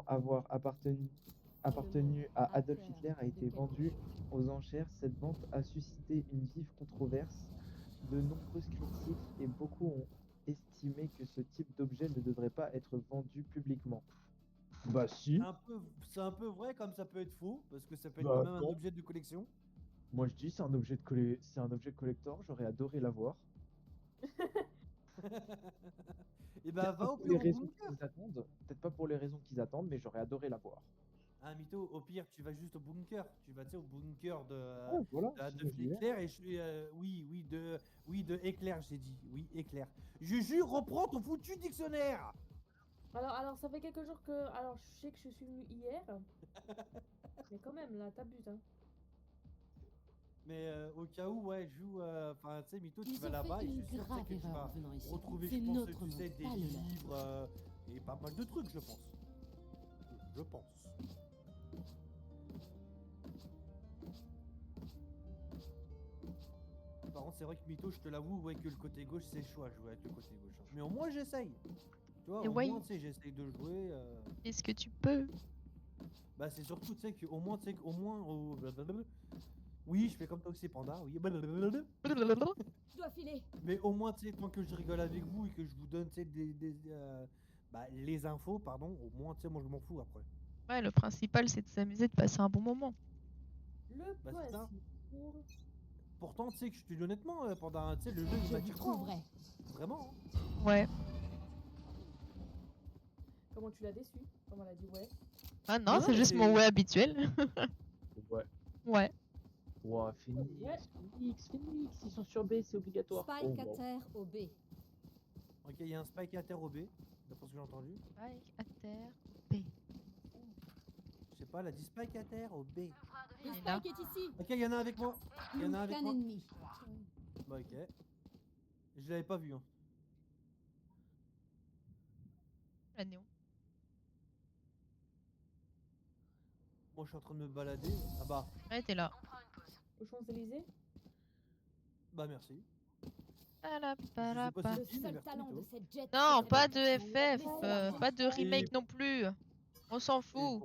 prétendant avoir appartenu à Adolf Hitler a été vendu aux enchères. Cette vente a suscité une vive controverse. De nombreuses critiques et beaucoup ont estimé que ce type d'objet ne devrait pas être vendu publiquement. Bah si, C'est un peu vrai comme ça peut être faux, parce que ça peut être quand bah même un non. objet de collection. Moi je dis c'est un objet c'est un objet collector, j'aurais adoré l'avoir. Et bah Peut-être pas va au pour les pire au raisons bunker. qu'ils attendent, peut-être pas pour les raisons qu'ils attendent, mais j'aurais adoré l'avoir. Ah mytho, au pire tu vas juste au bunker. Tu vas tu sais au bunker Ouais, voilà, de sinon Adolf j'y vais. Hitler et je suis oui de éclair j'ai dit. Oui, éclair. Je jure, reprends ton foutu dictionnaire. Alors, ça fait quelques jours que. Alors, je sais que je suis venue hier. Mais quand même, là, t'abuses, hein. Mais au cas où, ouais, joue. Enfin, tu sais, Mytho, tu Ils vas ont là-bas fait et je une suis sûr tu sais, grave que tu erreur vas en venant ici. retrouver, C'est je pense, notre tu sais, monde, des pas le leur. livres et pas mal de trucs, je pense. Je pense. Par contre, c'est vrai que Mytho, je te l'avoue, ouais, que le côté gauche, c'est chaud à jouer avec le côté gauche. Hein. Mais au moins, j'essaye. Tu vois, Et au ouais. moins, tu sais, j'essaye de jouer. Est-ce que tu peux? Bah, c'est surtout, tu sais, qu'au moins, tu sais, qu'au moins. Oui, je fais comme toi aussi, Panda, oui. Je dois filer. Mais au moins, tu sais, tant que je rigole avec vous et que je vous donne, tu sais, les infos, pardon, au moins, tu sais, moi, je m'en fous après. Ouais, le principal, c'est de s'amuser, de passer un bon moment. Le Bah, c'est ça. principe pour. Pourtant, tu sais, que je te dis honnêtement, pendant, tu sais, le jeu, il Je vous m'attire pas. Hein. trouverai. Vraiment. Hein. Ouais. Comment tu l'as déçu? Comment elle a dit ouais? Ah non, Non, c'est mais juste c'est- mon ouais habituel. Ouais. Ouais. Ouah, Phoenix, Ouais. Phoenix, ils sont sur B, c'est obligatoire. Spike à wow. terre au B. Ok, il y a un spike à terre au B, d'après ce que j'ai entendu. Spike à terre. B. Je sais pas, elle a dit spike à terre au B. Le Il est là. Spike est ici. Ok, il y en a un avec moi. Il y en a un avec Qu'un moi. ennemi. Bah, ok. Je l'avais pas vu. Hein. La néon. Moi, je suis en train de me balader. Ah bah, Ouais, t'es là. Aux Champs-Élysées? bah merci. Pala, Je pala, sais pas pa. Le c'est qui, mais seul merci talent de plutôt. cette jet. Non, c'est pas sa de réputation. FF, Mais c'est la pas de force. remake non plus. On s'en Et, fout.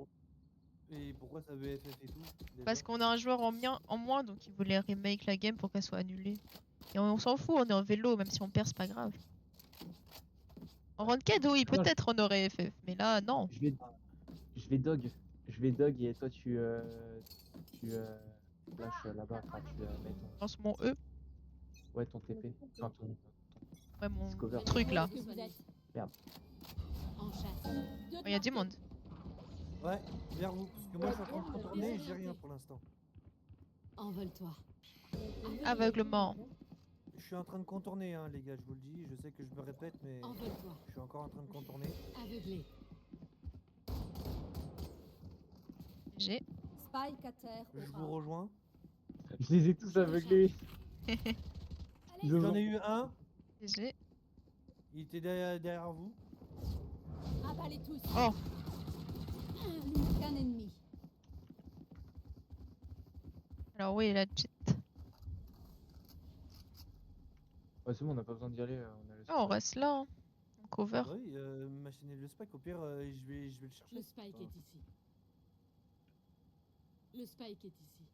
et pourquoi ça veut FF et tout déjà Parce qu'on a un joueur en moins, donc il voulait remake la game pour qu'elle soit annulée. Et on s'en fout, on est en vélo, même si on perd, c'est pas grave. En ranked, oui, Non, peut-être on aurait FF, mais là, non. je vais dog. Je vais dog et toi tu flash là-bas, enfin tu mets ton, Lance mon E. ouais, ton TP, enfin ton, Ouais, mon Discover. truc là. Où est-ce que vous êtes Merde. En chasse. Il y a du monde. Ouais, vers vous. Parce que moi, je suis en train de contourner et j'ai rien pour l'instant. Envole-toi. Aveuglement. Je suis en train de contourner, hein, les gars, je vous le dis. Je sais que je me répète, mais Envole-toi. je suis encore en train de contourner. Aveuglé. J'ai. Spike à terre au Je A. vous rejoins. Je les ai tous aveuglés. Allez, Ils J'en ont- ai eu un. J'ai. Il était derrière vous. avalez tous. Oh, Qu'un ennemi. alors oui, la jet. Ouais, c'est bon, on n'a pas besoin d'y aller. On a le Oh, on reste là. Hein. On cover. Ah oui, machiner le spike. Au pire, je vais le chercher. Le Spike Enfin, est ici. Le Spike est ici.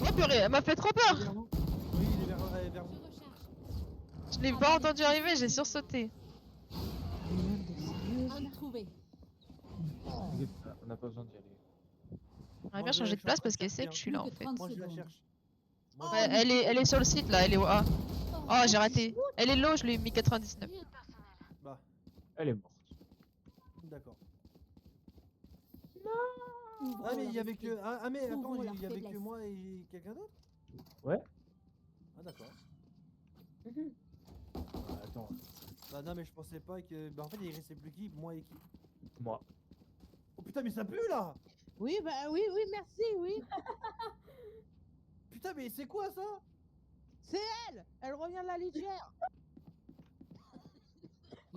Oh purée, elle m'a fait trop peur. Vers vous. Oui, il est vers Je vous. recharge. Je l'ai pas entendu arriver, j'ai sursauté. Un trouvé. T'inquiète pas, on n'a pas besoin d'y aller. J'aimerais bien changer de place parce qu'elle sait que je suis là en Plus que fait. 30 Moi, je la secondes. cherche. Moi, Ouais, elle est sur le site là, elle est au A. Oh, j'ai raté. Elle est low, je lui ai mis 99. Bah, Elle est morte. d'accord. Ouvrons Ah, mais il y leur avait esprit. que. Ah, mais attends, Ouvrons il y leur avait que faiblesse. moi et quelqu'un d'autre. Ouais. Ah, d'accord. Attends, Bah, non, mais je pensais pas que. Bah, en fait, il restait plus qui, moi et qui. moi. Oh putain, mais ça pue là. Oui, bah oui, merci, oui. Putain, mais c'est quoi ça? Elle revient de la litière.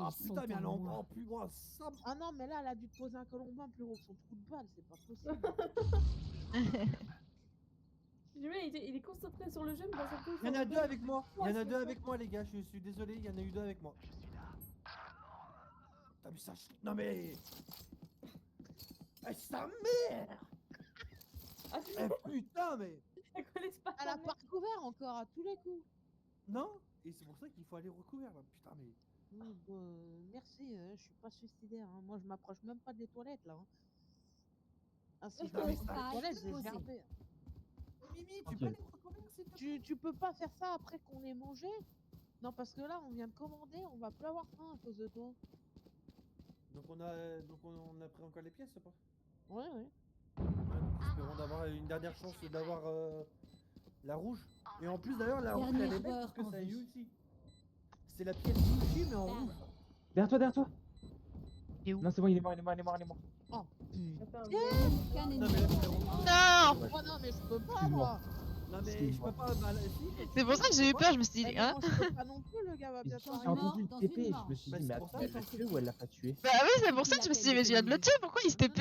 Ah Ils sont putain, mais à elle est moi. encore plus loin. Ça. Ah non, mais là, elle a dû te poser un colombin plus haut que son trou de balle, c'est pas possible. Il est concentré sur le jeu, mais dans sa couche. Il y en a deux avec moi. Il y en a deux avec moi, les gars. Je suis désolé, il y en a eu deux avec moi. Putain, mais ça. Non, mais. Ah, sa mère. Ah, tu Putain, mais. connais pas Elle ta a mère. pas recouvert encore à tous les coups. Non. Et c'est pour ça qu'il faut aller recouvrir là. Putain, mais. Merci, je suis pas suicidaire. Hein. Moi, je m'approche même pas des toilettes là. Hein. Ah, si je Non, mais m'approche ça- des toilettes, j'ai posé. gerbé. Mimi, tu Ok. peux aller recouvrir s'il te plaît? Tu peux pas faire ça après qu'on ait mangé? Non, parce que là, on vient de commander, on va plus avoir faim à cause de toi. Donc on a pris encore les pièces ou pas? Ouais, ouais. Ouais, donc espérons d'avoir une dernière chance d'avoir la rouge. Et en plus d'ailleurs la rouge Dernier elle est belle joueur parce que en c'est un vie. Yuchi. C'est la pièce Yuchi mais en rouge. Derrière toi. Il est où? Non, c'est bon, il est mort. Oh, Attends, Aucun Non ennemi. mais là frérot. Non! oh non, mais je peux pas, Excuse-moi. moi. Non mais je Excuse-moi. peux pas. Bah, là, si, C'est pour ça que j'ai eu peur, je me suis Eh, dit, mais hein? moi, je peux pas non plus, le gars va bientôt J'ai arriver. entendu dans le une TP et je me manche. suis Bah, dit, c'est mais pour attends, ça elle que l'a je tué ou elle l'a pas tué? Bah oui, c'est pour ça que je me suis dit, mais je viens de le tuer, pourquoi il se TP?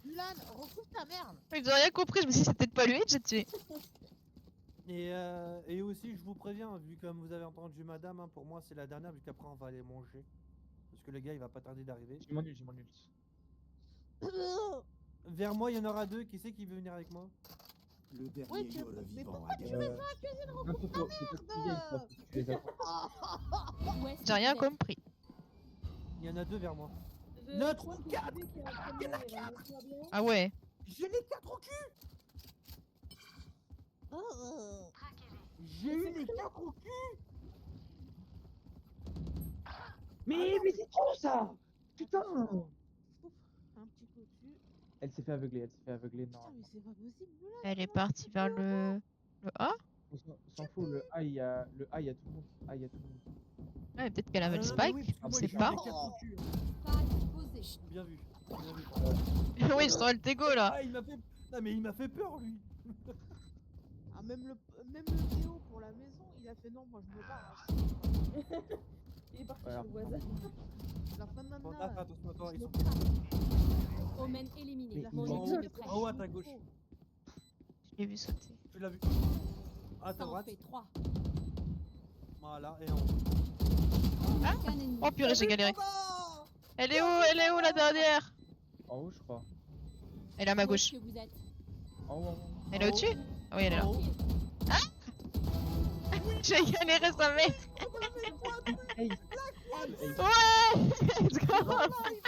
Mulan, recouvre ta merde. J'ai rien compris, je me suis dit, c'est peut-être pas lui, j'ai tué. Et aussi je vous préviens, vu comme vous avez entendu madame, hein, pour moi c'est la dernière vu qu'après on va aller manger. Parce que le gars il va pas tarder d'arriver. J'ai mon ult. Vers moi il y en aura deux, qui c'est qui veut venir avec moi? Le dernier Ouais, tu- Yoda mais vivant pourquoi a tu gagné. mets ça à la cuisine, Non, recouvre ta faut pas que tu viennes, merde. faut que tu les attends. Où est-ce J'ai que rien vous êtes? compris. Il y en a deux vers moi. Je Notre crois que quatre. celui qui est en premier, il va me faire bien. Ah ouais. J'ai les quatre au cul. Oh, J'ai eu les quatre au cul. Mais c'est trop ça! Putain! Ouf, un petit coup dessus. Elle s'est fait aveugler, Putain, non. mais c'est pas possible, Mulan. Elle est partie vers le A? On s'en fout, le A, il y a tout le monde. A, il y a tout le monde. Ouais, peut-être qu'elle avait le Ah, non, mais spike, oui, parce que on moi, sait j'ai eu pas. les quatre au cul. Spike posé. Bien vu. Bien vu. Oui, je sens le tégo là. Ah, il m'a fait. Non mais il m'a fait peur lui. Ah, même le Théo pour la maison, il a fait non, moi je me barre. Il est parti Voilà. chez le voisin. La fin de Bon, nana. fais attention à toi, ils je sont. me craque. Omen éliminé. Mais Mon ils ont- équipe est prête. En haut à ta gauche. Je l'ai vu sauter. Tu l'as vu. À ta Ça en droite. fait 3. Voilà, et en haut. Aucun ennemi. Oh purée, j'ai galéré. Panda. Elle est où la dernière? En haut, je crois. Elle est à ma Où est-ce gauche. que vous êtes? En haut. Elle est En haut. au-dessus? Ah oui, elle est là. En haut. J'ai galéré sa mère. Hey, Ouais! Let's go!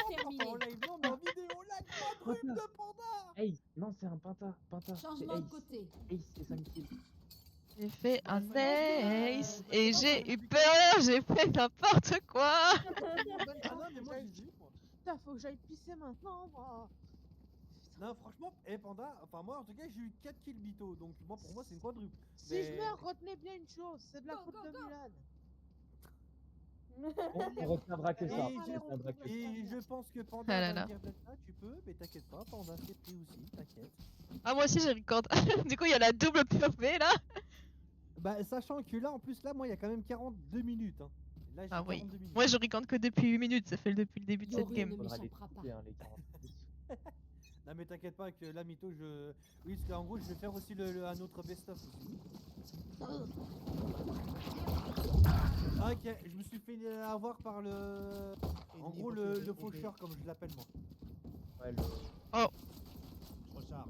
Terminé. En live, non, mais en vidéo, là, quadruple de panda. hey, non, c'est un Pinta. C'est Changement de Ace. côté. Ace, c'est 5 kills. J'ai fait un ace et j'ai eu peur, j'ai fait n'importe quoi. Ah non, mais moi, j'ai vu, moi. Putain, faut que j'aille pisser maintenant, moi. Non, franchement, Panda, enfin, moi, en tout cas, j'ai eu 4 kills mytho, donc moi, pour moi, c'est une quadruple. Si Mais- je meurs, retenez bien une chose, c'est de la Go, faute go, de go. Mulan. On retiendra que ça. Et On retiendra que ça. Et je pense que Panda Ah là va là. me dire d'être là, tu peux, mais t'inquiète pas, Panda c'est pris aussi, t'inquiète. Ah, moi aussi j'ai record. Du coup, il y a la double POV là. Bah, sachant que là, en plus, là, moi, il y a quand même 42 minutes. Hein. Là, j'ai Ah oui. 42 minutes. Moi je record que depuis 8 minutes, ça fait depuis le début de cette Yoru game. ne Faudra les m'échappera pas. couper, hein, les 40 minutes. Non, mais t'inquiète pas que là, Mytho, je. Oui, parce qu'en gros, je vais faire aussi un autre best-of aussi. Ah, ok, je me suis fait avoir par le. En gros, le faucheur, comme je l'appelle moi. Ouais, Je recharge.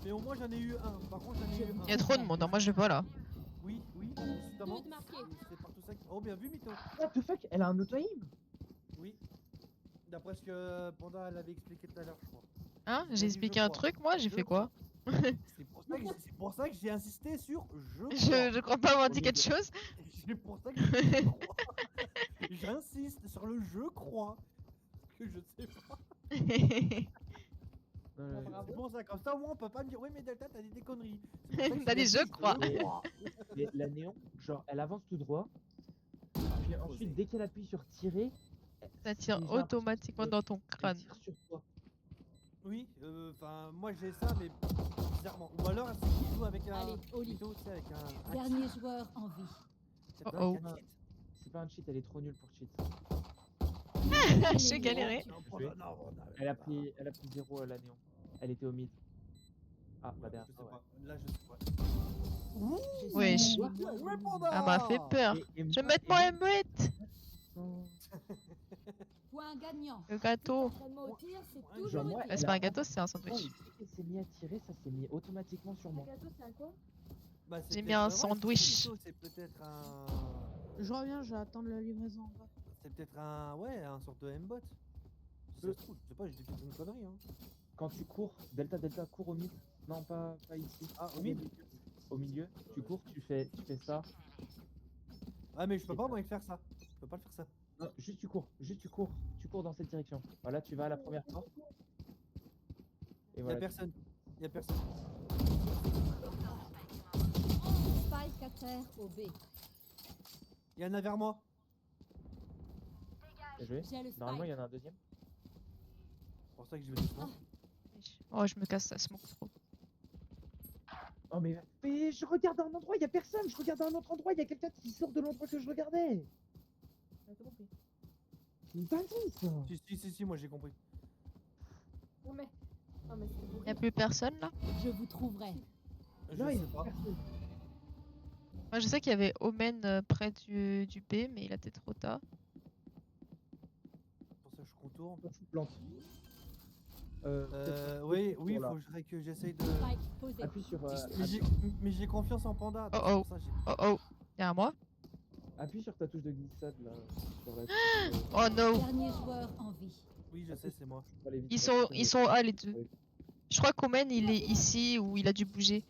Mais au moins, j'en ai eu un. Par contre, j'en ai eu un. Il y a trop de monde, hein, moi je vais pas là. Oui, justement. Deux de marqué. C'est par tout ça. Oh, bien vu, Mytho. What the fuck? Elle a un auto-aim? Oui. D'après ce que Panda l'avait expliqué tout à l'heure, je crois. Hein? Je J'ai dis expliqué je un crois. truc, moi j'ai Je fait quoi? C'est pour ça que j'ai insisté sur Je crois pas avoir dit quelque chose. C'est pour ça que je crois. J'insiste sur le je crois. Que je sais pas. bravo. C'est pour ça, comme ça au moins on peut pas me dire oui mais Delta t'as dit des conneries. C'est pour ça que T'as dit, j'insiste, je crois. Mais la néon, genre, elle avance tout droit. Puis ensuite, dès qu'elle appuie sur tirer, Ça tire bizarre, automatiquement dans ton elle crâne. tire sur toi. Oui, enfin moi j'ai ça mais bizarrement. Ou alors c'est qu'il joue avec un. Allez, au lit. Plutôt, tu sais, avec un Dernier joueur en vie. cheat. Oh oh. Avec un cheat. C'est pas un cheat, elle est trop nulle pour cheat. J'ai galéré. Non, Je vais- non, Elle a pris 0 à la néon. Elle était au mid. Ah, bah Je derrière sais toi, ouais. pas. Là je sais pas. Wesh. Ouais, Panda. Elle m'a fait peur. Et Je vais moi- mettre et mon moi- émouette. Non. Point gagnant. Le gâteau. Entraînement au tir, c'est Genre, toujours moi, utile. Bah, c'est pas un gâteau, c'est un Quand sandwich. il s'est mis à tirer, ça s'est mis automatiquement sur Un moi. gâteau, c'est un quoi? Bah, c'est J'ai mis peut-être- un ouais, c'est ça, sandwich. Mito, c'est peut-être un. Je reviens, je vais attendre la livraison en bas. C'est peut-être un. Ouais, un sorte de M-bot. Si ça se trouve, je sais pas, j'ai dit peut-être une connerie. Hein. Quand tu cours, delta, cours au mid. Non, pas ici. Ah, au Cours mid Au milieu, tu cours, tu fais ça. Ah, mais je peux pas, moi, faire ça. Je peux pas le faire ça. Non, juste tu cours. Tu cours dans cette direction. Voilà, tu vas à la première porte. Et Y'a voilà. personne. Y'a personne. Spike à terre au B. Y'en a vers moi. Bien joué. J'ai le Normalement, il y spike. en a un deuxième. C'est pour ça que je vais doucement. Oh, je me casse, ça smoke trop. Oh, mais je regarde à un endroit, il y a personne. Je regarde à un autre endroit, il y a quelqu'un qui sort de l'endroit que je regardais. J'ai tout compris. C'est une dinguerie, ça. Si, moi j'ai compris. Non mais. Non mais c'était Y'a pour plus personne là? Je vous trouverai. Je Non, il y sais a pas. personne. Moi, je sais qu'il y avait Omen près du B, mais il a peut-être trop tard. Pour ça que je contourne. Plante. Oui, pour là. faudrait que j'essaye de. Spike posé. Appuie sur, Mais j'ai confiance en Panda. Oh, donc oh. c'est pour ça que Oh oh, y'a un moi? appuie sur ta touche de glissade là. Sur la Oh no! Dernier joueur en vie. Oui, je sais, c'est moi. pour aller vite, Ils on va sont, essayer ils de- sont A les deux. Ouais. Je crois qu'Omen il est ici ou il a dû bouger.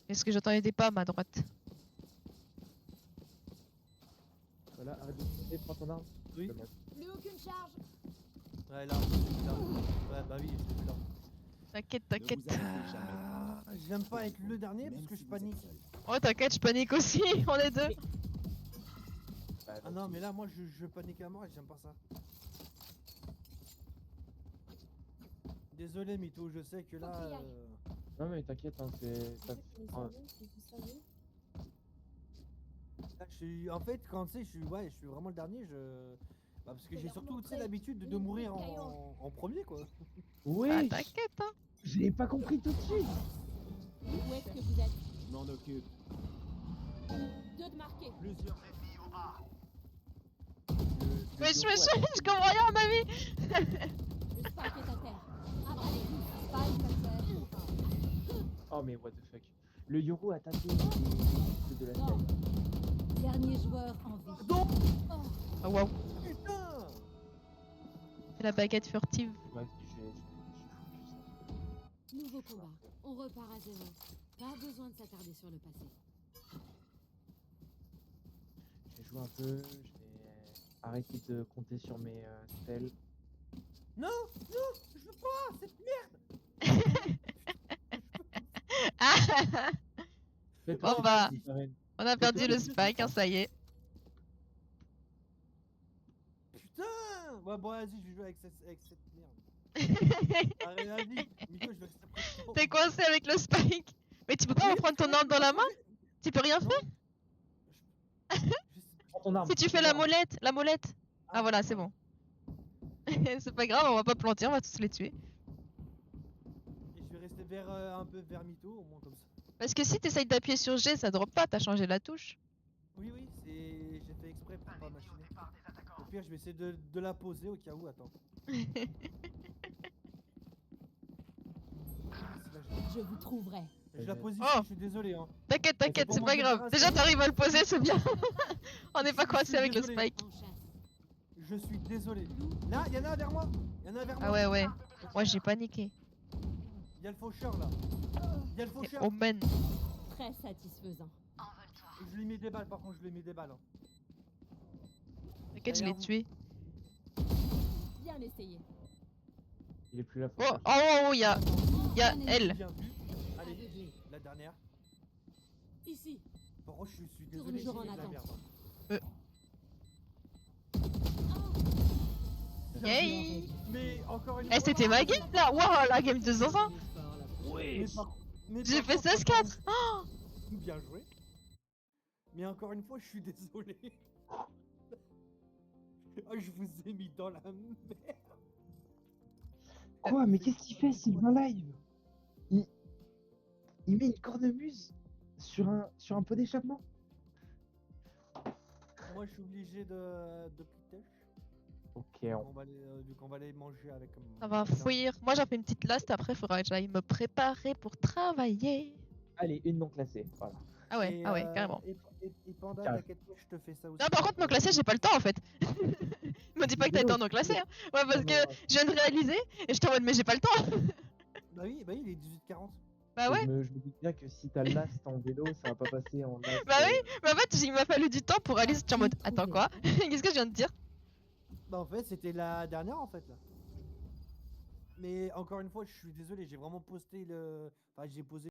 Parce que j'entendais pas à ma droite. Voilà, arrête de tirer, prends ton arme. Oui. Dommage. Plus aucune charge. Ouais, là. Ouais, bah oui, je suis là. T'inquiète, Ne t'inquiète. vous arrêtez jamais. Ah, j'aime pas être le dernier parce Même que si je vous êtes panique. seul. Oh t'inquiète, je panique aussi, on est deux. Bah, Ah non, mais là, moi je panique à mort et j'aime pas ça. Désolé, Mito, je sais que là. Coquillage. Non, mais t'inquiète, hein, c'est. ça- moi. Là, je suis... En fait, quand tu sais, je suis vraiment le dernier. Bah, parce que Faut j'ai leur surtout tu sais, montrer. l'habitude de Oui, mourir caillon. en premier, quoi. Oui, Ah t'inquiète hein. je l'ai pas compris tout de suite. Où est-ce que vous êtes? Je m'en occupe. Deux de marqués. Plusieurs. Mais je comprends rien à ma vie. Le spike est à terre. Avalé. Spike à terre. Oh, mais what the fuck. Le Yoru a tapé c'est de la taille. Dernier joueur en vie. Donc, Oh waouh, putain. c'est la baguette furtive. Ouais, je vais focus. Nouveau combat. On repart à zéro. Pas besoin de s'attarder sur le passé. Je vais jouer un peu, je vais arrêter de compter sur mes spells. Non, je veux pas cette merde. Ah Faites Bon, tout bah. ce que Karen. On a perdu le spike, hein, ça y est. Putain. Ouais, bon, vas-y, je vais jouer avec cette merde. Allez, vas-y. Mito, je vais rester près de toi. T'es coincé avec le spike. Mais tu peux pas Oui, reprendre ton arme dans la main? Tu peux rien Non. faire? Prends ton arme. Si tu prends fais ton la arme. molette, la molette. Ah voilà, c'est bon. C'est pas grave, on va pas planter, on va tous les tuer. Et je vais rester un peu vers Mito, au moins comme ça. Parce que si t'essayes d'appuyer sur G, ça drop pas, t'as changé la touche. Oui, j'ai fait exprès pour pas machiner. Au pire, je vais essayer de la poser au cas où, attends. Je vous trouverai. Je la pose ici, Oh. je suis désolé. Hein. T'inquiète, t'inquiète, pour c'est m'en pas grave. débarrasser. Déjà t'arrives à le poser, c'est bien. On n'est pas Je coincé suis avec le désolé. spike. En chasse. Je suis désolé. Là, y'en a un vers moi. Y'en a un vers moi. Ah ouais, ouais. Moi j'ai paniqué. Y'a le faucheur là. Y'a le Et faucheur. Omen. Très satisfaisant. Je lui mets des balles, par contre, je lui mets des balles. Hein. T'inquiète, je l'ai Derrière vous. tué. Bien essayé. Il est plus là. Oh, oh, oh, il y a elle. Bien vu. Allez, Aveuglé. la dernière. Ici. Par contre, je suis Tourne désolé, j'ai jour en fait de la attente. merde. Bien Yay. vu. Mais encore une Eh, fois. c'était ma game là. Waouh, la game de zinzin. Mais J'ai par fait contre, 16-4. encore une- Bien joué. Mais encore une fois, je suis désolé. Oh, je vous ai mis dans la merde. Quoi? Mais qu'est-ce qu'il fait, Sylvain Live? Il met une cornemuse sur un pot d'échappement. Moi, je suis obligé de quitter. Ok, Vu qu'on va aller manger avec. Ça va fuir. Moi, j'en fais une petite last. Après, il faudra que j'aille me préparer pour travailler. allez, une non classée, voilà. Ah ouais, carrément. Et Panda, Carré. t'inquiète pas, je te fais ça aussi. Non, par contre, non classé, j'ai pas le temps en fait. Me dis pas que t'as été en non classé. Hein. Ouais, parce que je viens de réaliser et je t'en mode, mais j'ai pas le temps. Bah oui, il est 18h40. Bah ouais. Je me dis bien que si t'as last en vélo, ça va pas passer en last. Bah oui, mais en fait, il m'a fallu du temps pour réaliser. J'étais en mode, attends quoi? Qu'est-ce que je viens de dire? Bah en fait, c'était la dernière en fait là. Mais encore une fois, je suis désolé, j'ai vraiment posté le. Enfin, j'ai posé